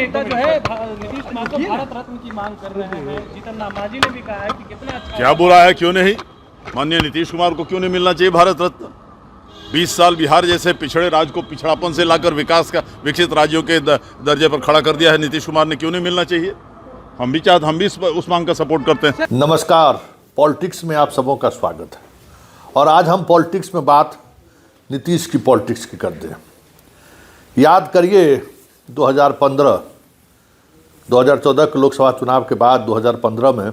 नेता जो है नीतीश कुमार को भारत रत्न की मांग कर रहे हैं। जीतन राम मांझी ने भी कहा है कि कितना अच्छा क्या बुरा है, क्यों नहीं? माननीय नीतीश कुमार को क्यों नहीं मिलना चाहिए भारत रत्न? 20 साल बिहार जैसे पिछड़े राज्य को पिछड़ापन से लाकर विकास का विकसित राज्यों के दर्जे पर खड़ा कर दिया है नीतीश कुमार ने, क्यों नहीं मिलना चाहिए? हम भी उस मांग का सपोर्ट करते हैं। नमस्कार, पॉलिटिक्स में आप सबों का स्वागत है। और आज हम पॉलिटिक्स में बात नीतीश की पॉलिटिक्स की करते हैं। याद करिए 2014 के लोकसभा चुनाव के बाद 2015 में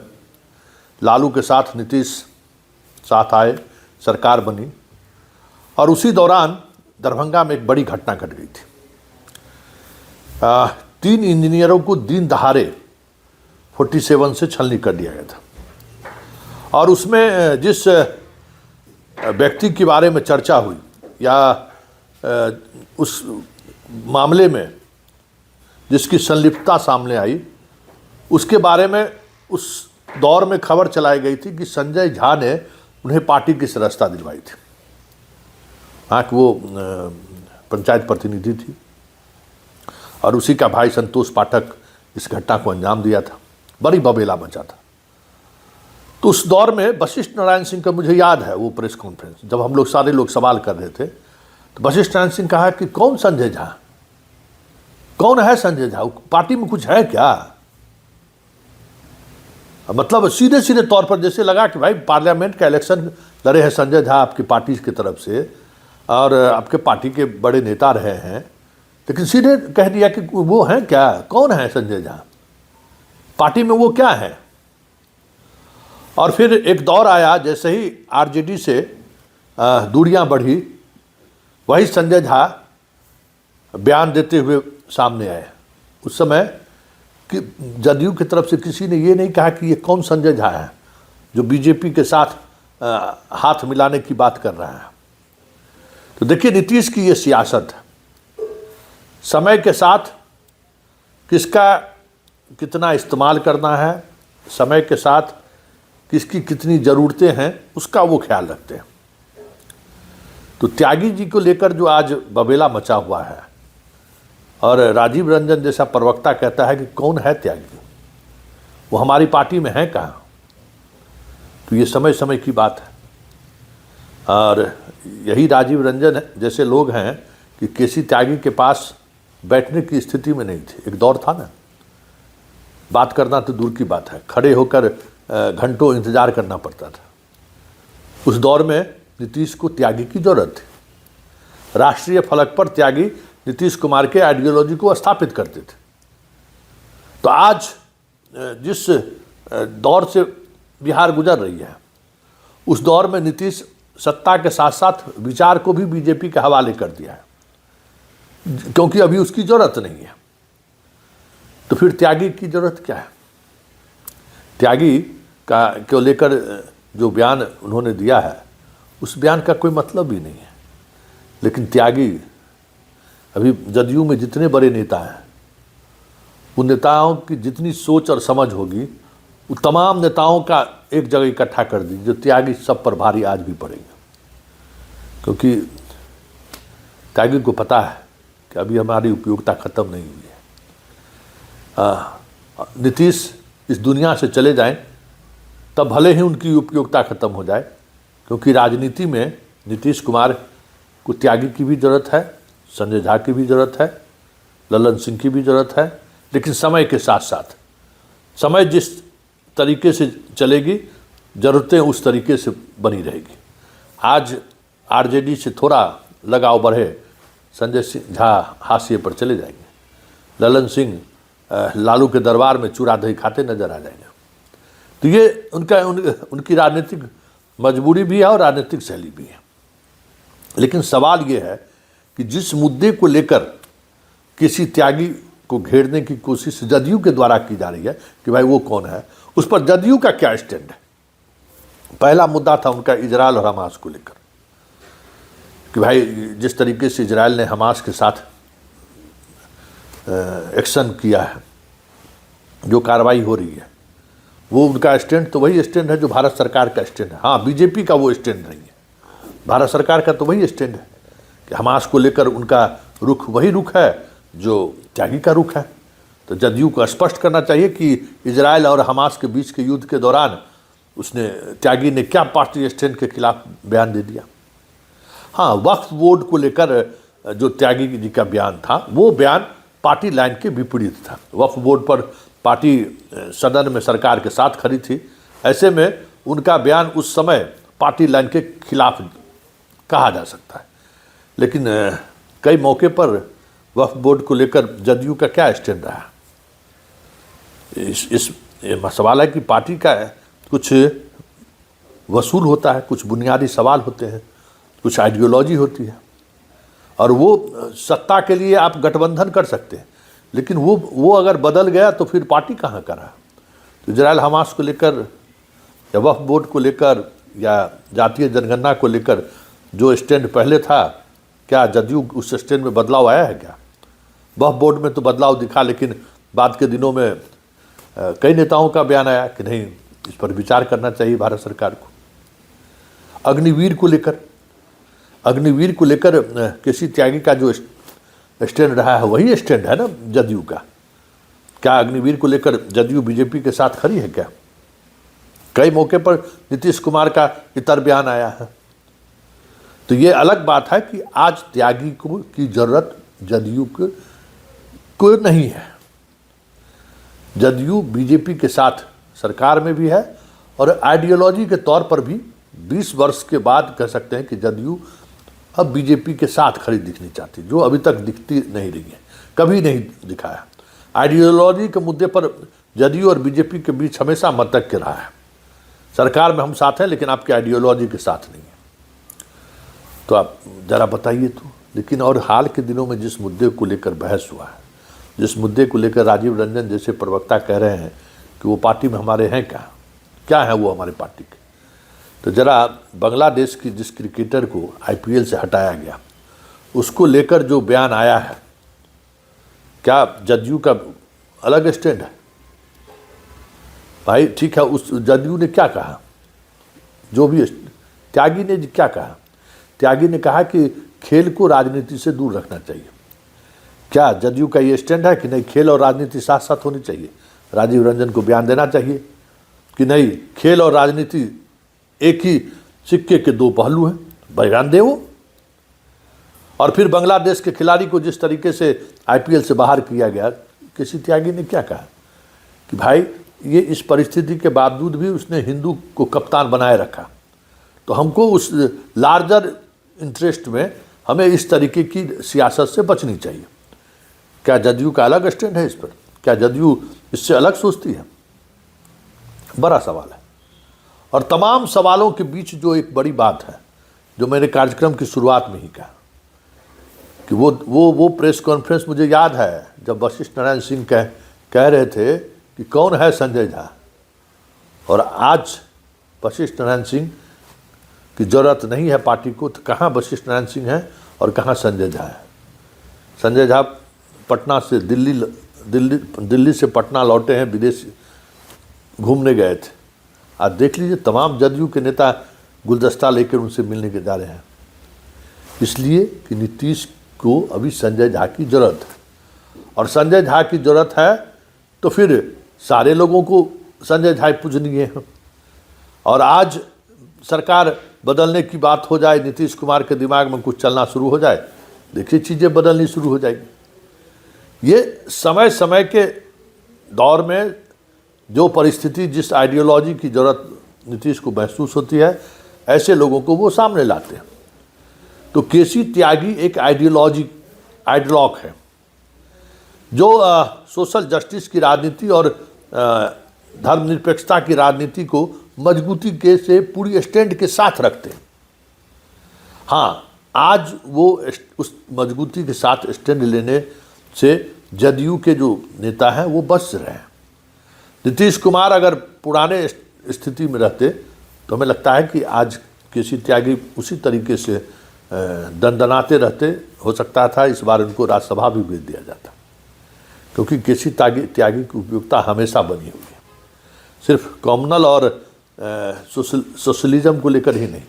लालू के साथ नीतीश साथ आए, सरकार बनी और उसी दौरान दरभंगा में एक बड़ी घटना घट गई थी। 3 इंजीनियरों को दिन दहाड़े 47 से छलनी कर दिया गया था और उसमें जिस व्यक्ति के बारे में चर्चा हुई या उस मामले में जिसकी संलिप्तता सामने आई, उसके बारे में उस दौर में खबर चलाई गई थी कि संजय झा ने उन्हें पार्टी की सदस्यता दिलवाई थी। हाँ, कि वो पंचायत प्रतिनिधि थी और उसी का भाई संतोष पाठक इस घटना को अंजाम दिया था। बड़ी बबेला मचा था। तो उस दौर में वशिष्ठ नारायण सिंह का मुझे याद है वो प्रेस कॉन्फ्रेंस, जब हम लोग सारे लोग सवाल कर रहे थे तो वशिष्ठ नारायण सिंह कहा कि कौन संजय झा, कौन है संजय झा, पार्टी में कुछ है क्या? मतलब सीधे सीधे तौर पर जैसे लगा कि भाई पार्लियामेंट का इलेक्शन लड़े हैं संजय झा आपकी पार्टी की तरफ से और आपके पार्टी के बड़े नेता रहे हैं, लेकिन सीधे कह दिया कि वो हैं क्या, कौन है संजय झा, पार्टी में वो क्या है? और फिर एक दौर आया, जैसे ही आरजेडी से दूरियां बढ़ी, वही संजय झा बयान देते हुए सामने आए। उस समय कि जदयू की तरफ से किसी ने ये नहीं कहा कि ये कौन संजय झा है जो बीजेपी के साथ हाथ मिलाने की बात कर रहा है। तो देखिए नीतीश की ये सियासत है, समय के साथ किसका कितना इस्तेमाल करना है, समय के साथ किसकी कितनी ज़रूरतें हैं, उसका वो ख्याल रखते हैं। तो त्यागी जी को लेकर जो आज बबेला मचा हुआ है और राजीव रंजन जैसा प्रवक्ता कहता है कि कौन है त्यागी, वो हमारी पार्टी में है कहाँ, तो ये समय समय की बात है। और यही राजीव रंजन जैसे लोग हैं कि केसी त्यागी के पास बैठने की स्थिति में नहीं थे। एक दौर था ना, बात करना तो दूर की बात है, खड़े होकर घंटों इंतजार करना पड़ता था। उस दौर में नीतीश को त्यागी की जरूरत थी। राष्ट्रीय फलक पर त्यागी नीतीश कुमार के आइडियोलॉजी को स्थापित करते थे। तो आज जिस दौर से बिहार गुजर रही है, उस दौर में नीतीश सत्ता के साथ साथ विचार को भी बीजेपी के हवाले कर दिया है, क्योंकि अभी उसकी जरूरत नहीं है। तो फिर त्यागी की जरूरत क्या है? त्यागी को लेकर जो बयान उन्होंने दिया है, उस बयान का कोई मतलब ही नहीं है। लेकिन त्यागी अभी जदयू में जितने बड़े नेता हैं, उन नेताओं की जितनी सोच और समझ होगी, वो तमाम नेताओं का एक जगह इकट्ठा कर दी, जो त्यागी सब पर भारी आज भी पड़ेगा। क्योंकि त्यागी को पता है कि अभी हमारी उपयोगिता खत्म नहीं हुई है। नीतीश इस दुनिया से चले जाएं तब भले ही उनकी उपयोगिता खत्म हो जाए, क्योंकि राजनीति में नीतीश कुमार को त्यागी की भी ज़रूरत है, संजय झा की भी ज़रूरत है, ललन सिंह की भी ज़रूरत है। लेकिन समय के साथ साथ समय जिस तरीके से चलेगी, ज़रूरतें उस तरीके से बनी रहेगी। आज आरजेडी से थोड़ा लगाव बढ़े, संजय झा हाशिए पर चले जाएंगे, ललन सिंह लालू के दरबार में चूरा दही खाते नजर आ जाएंगे। तो ये उनकी राजनीतिक मजबूरी भी है और राजनीतिक शैली भी है। लेकिन सवाल ये है कि जिस मुद्दे को लेकर किसी त्यागी को घेरने की कोशिश जदयू के द्वारा की जा रही है कि भाई वो कौन है, उस पर जदयू का क्या स्टैंड है। पहला मुद्दा था उनका इजरायल और हमास को लेकर कि भाई जिस तरीके से इजरायल ने हमास के साथ एक्शन किया है, जो कार्रवाई हो रही है, वो उनका स्टैंड तो वही स्टैंड है जो भारत सरकार का स्टैंड है। हाँ, बीजेपी का वो स्टैंड नहीं है, भारत सरकार का तो वही स्टैंड है कि हमास को लेकर उनका रुख वही रुख है जो त्यागी का रुख है। तो जदयू को स्पष्ट करना चाहिए कि इजराइल और हमास के बीच के युद्ध के दौरान उसने त्यागी ने क्या पार्टी स्टैंड के खिलाफ बयान दे दिया। हाँ, वक्फ बोर्ड को लेकर जो त्यागी जी का बयान था वो बयान पार्टी लाइन के विपरीत था। वक्फ बोर्ड पर पार्टी सदन में सरकार के साथ खड़ी थी, ऐसे में उनका बयान उस समय पार्टी लाइन के खिलाफ कहा जा सकता है। लेकिन कई मौके पर वक्फ बोर्ड को लेकर जदयू का क्या स्टैंड रहा, इस सवाल है कि पार्टी का कुछ वसूल होता है, कुछ बुनियादी सवाल होते हैं, कुछ आइडियोलॉजी होती है, और वो सत्ता के लिए आप गठबंधन कर सकते हैं, लेकिन वो अगर बदल गया तो फिर पार्टी कहाँ का रहा। तो इजराइल हमास को लेकर या वक्फ बोर्ड को लेकर या जातीय जनगणना को लेकर जो स्टैंड पहले था, क्या जदयू उस स्टैंड में बदलाव आया है क्या? वक्फ बोर्ड में तो बदलाव दिखा, लेकिन बाद के दिनों में कई नेताओं का बयान आया कि नहीं, इस पर विचार करना चाहिए भारत सरकार को। अग्निवीर को लेकर केसी त्यागी का जो स्टैंड रहा है वही स्टैंड है ना जदयू का। क्या अग्निवीर को लेकर जदयू बीजेपी के साथ खड़ी है क्या? कई मौके पर नीतीश कुमार का इतर बयान आया है। तो ये अलग बात है कि आज त्यागी की जरूरत जदयू को नहीं है। जदयू बीजेपी के साथ सरकार में भी है और आइडियोलॉजी के तौर पर भी 20 वर्ष के बाद कह सकते हैं कि जदयू अब बीजेपी के साथ खड़ी दिखनी चाहती, जो अभी तक दिखती नहीं रही है, कभी नहीं दिखाया। आइडियोलॉजी के मुद्दे पर जदयू और बीजेपी के बीच हमेशा मतैक्य रहा है। सरकार में हम साथ हैं लेकिन आपके आइडियोलॉजी के साथ नहीं है। तो आप जरा बताइए तो। लेकिन और हाल के दिनों में जिस मुद्दे को लेकर बहस हुआ है, जिस मुद्दे को लेकर राजीव रंजन जैसे प्रवक्ता कह रहे हैं कि वो पार्टी में हमारे हैं, क्या है वो हमारे पार्टी के, तो जरा बांग्लादेश की जिस क्रिकेटर को आईपीएल से हटाया गया उसको लेकर जो बयान आया है, क्या जदयू का अलग स्टैंड है? भाई ठीक है, उस जदयू ने क्या कहा, जो भी त्यागी ने क्या कहा? त्यागी ने कहा कि खेल को राजनीति से दूर रखना चाहिए। क्या जदयू का ये स्टैंड है कि नहीं, खेल और राजनीति साथ साथ होनी चाहिए? राजीव रंजन को बयान देना चाहिए कि नहीं, खेल और राजनीति एक ही सिक्के के दो पहलू हैं, बयान दे वो। और फिर बांग्लादेश के खिलाड़ी को जिस तरीके से आईपीएल से बाहर किया गया, किसी त्यागी ने क्या कहा कि भाई ये इस परिस्थिति के बावजूद भी उसने हिंदू को कप्तान बनाए रखा, तो हमको उस लार्जर इंटरेस्ट में हमें इस तरीके की सियासत से बचनी चाहिए। क्या जदयू का अलग स्टैंड है इस पर? क्या जदयू इससे अलग सोचती है? बड़ा सवाल है। और तमाम सवालों के बीच जो एक बड़ी बात है, जो मैंने कार्यक्रम की शुरुआत में ही कहा कि वो प्रेस कॉन्फ्रेंस मुझे याद है जब वशिष्ठ नारायण सिंह कह रहे थे कि कौन है संजय झा, और आज वशिष्ठ नारायण सिंह की जरूरत नहीं है पार्टी को, तो कहाँ वशिष्ठ नारायण सिंह है और कहाँ संजय झा है? संजय झा पटना से दिल्ली से पटना लौटे हैं, विदेश घूमने गए थे। आज देख लीजिए तमाम जदयू के नेता गुलदस्ता लेकर उनसे मिलने के जा रहे हैं, इसलिए कि नीतीश को अभी संजय झा की जरूरत है। और संजय झा की जरूरत है तो फिर सारे लोगों को संजय झा पूजनीय है। और आज सरकार बदलने की बात हो जाए, नीतीश कुमार के दिमाग में कुछ चलना शुरू हो जाए, देखिए चीज़ें बदलनी शुरू हो जाएगी। ये समय समय के दौर में जो परिस्थिति, जिस आइडियोलॉजी की ज़रूरत नीतीश को महसूस होती है, ऐसे लोगों को वो सामने लाते हैं। तो केसी त्यागी एक आइडियोलॉग है जो सोशल जस्टिस की राजनीति और धर्मनिरपेक्षता की राजनीति को मजबूती के से पूरी स्टैंड के साथ रखते हैं। हाँ, आज वो उस मजबूती के साथ स्टैंड लेने से जदयू के जो नेता हैं वो बच रहे हैं। नीतीश कुमार अगर पुराने स्थिति में रहते तो हमें लगता है कि आज केसी त्यागी उसी तरीके से दंडनाते रहते। हो सकता था इस बार उनको राज्यसभा भी भेज दिया जाता, क्योंकि केसी त्यागी की उपयोगिता हमेशा बनी हुई है, सिर्फ कॉमनल और सोशलिज्म को लेकर ही नहीं।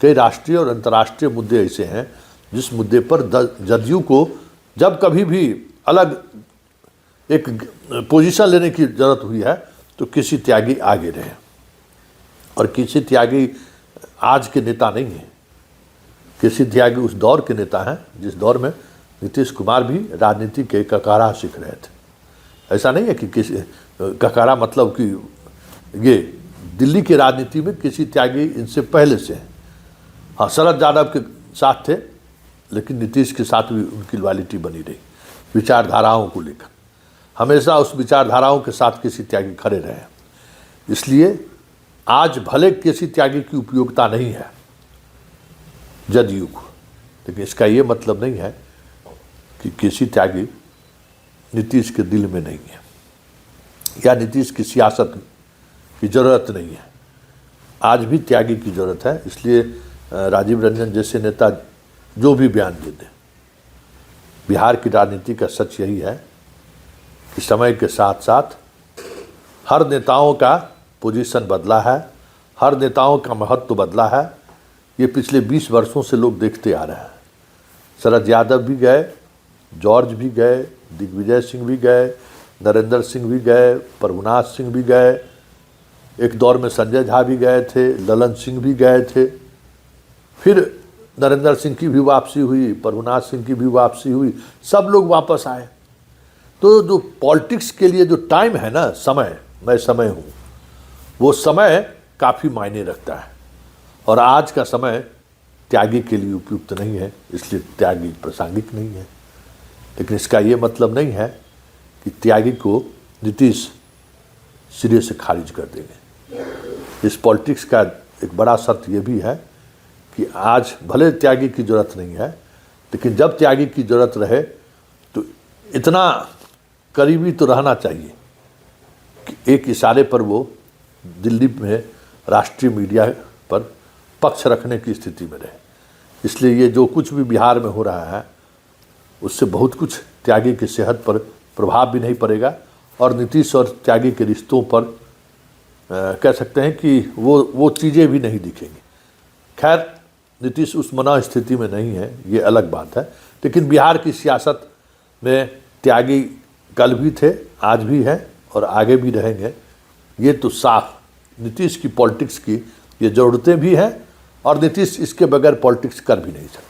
कई राष्ट्रीय और अंतर्राष्ट्रीय मुद्दे ऐसे हैं जिस मुद्दे पर जदयू को जब कभी भी अलग एक पोजीशन लेने की जरूरत हुई है तो किसी त्यागी आगे रहे, और किसी त्यागी आज के नेता नहीं है। किसी त्यागी उस दौर के नेता हैं जिस दौर में नीतीश कुमार भी राजनीति के ककारा सीख रहे थे। ऐसा नहीं है कि किसी ककारा मतलब कि ये दिल्ली की राजनीति में किसी त्यागी इनसे पहले से हैं। हाँ, शरद यादव के साथ थे, लेकिन नीतीश के साथ भी उनकी लॉयल्टी बनी रही विचारधाराओं को लेकर। हमेशा उस विचारधाराओं के साथ किसी त्यागी खड़े रहे। इसलिए आज भले किसी त्यागी की उपयोगिता नहीं है जदयू को, लेकिन इसका ये मतलब नहीं है कि किसी त्यागी नीतीश के दिल में नहीं है या नीतीश की सियासत की ज़रूरत नहीं है। आज भी त्यागी की ज़रूरत है। इसलिए राजीव रंजन जैसे नेता जो भी बयान दे दें, बिहार की राजनीति का सच यही है कि समय के साथ साथ हर नेताओं का पोजीशन बदला है, हर नेताओं का महत्व बदला है। ये पिछले 20 वर्षों से लोग देखते आ रहे हैं। शरद यादव भी गए, जॉर्ज भी गए, दिग्विजय सिंह भी गए, नरेंद्र सिंह भी गए, प्रभुनाथ सिंह भी गए, एक दौर में संजय झा भी गए थे, ललन सिंह भी गए थे, फिर नरेंद्र सिंह की भी वापसी हुई, प्रभुनाथ सिंह की भी वापसी हुई, सब लोग वापस आए। तो जो पॉलिटिक्स के लिए जो टाइम है ना, समय, मैं समय हूँ, वो समय काफ़ी मायने रखता है। और आज का समय त्यागी के लिए उपयुक्त नहीं है, इसलिए त्यागी प्रासंगिक नहीं है। लेकिन इसका ये मतलब नहीं है कि त्यागी को नीतीश सिरे से खारिज कर देंगे। इस पॉलिटिक्स का एक बड़ा शर्त ये भी है कि आज भले त्यागी की ज़रूरत नहीं है, लेकिन जब त्यागी की ज़रूरत रहे तो इतना करीबी तो रहना चाहिए कि एक इशारे पर वो दिल्ली में राष्ट्रीय मीडिया पर पक्ष रखने की स्थिति में रहे। इसलिए ये जो कुछ भी बिहार में हो रहा है उससे बहुत कुछ त्यागी की सेहत पर प्रभाव भी नहीं पड़ेगा, और नीतीश और त्यागी के रिश्तों पर कह सकते हैं कि वो चीज़ें भी नहीं दिखेंगी। खैर, नीतीश उस मना स्थिति में नहीं है, ये अलग बात है। लेकिन बिहार की सियासत में त्यागी कल भी थे, आज भी हैं और आगे भी रहेंगे। ये तो साफ नीतीश की पॉलिटिक्स की ये ज़रूरतें भी हैं, और नीतीश इसके बगैर पॉलिटिक्स कर भी नहीं सकते।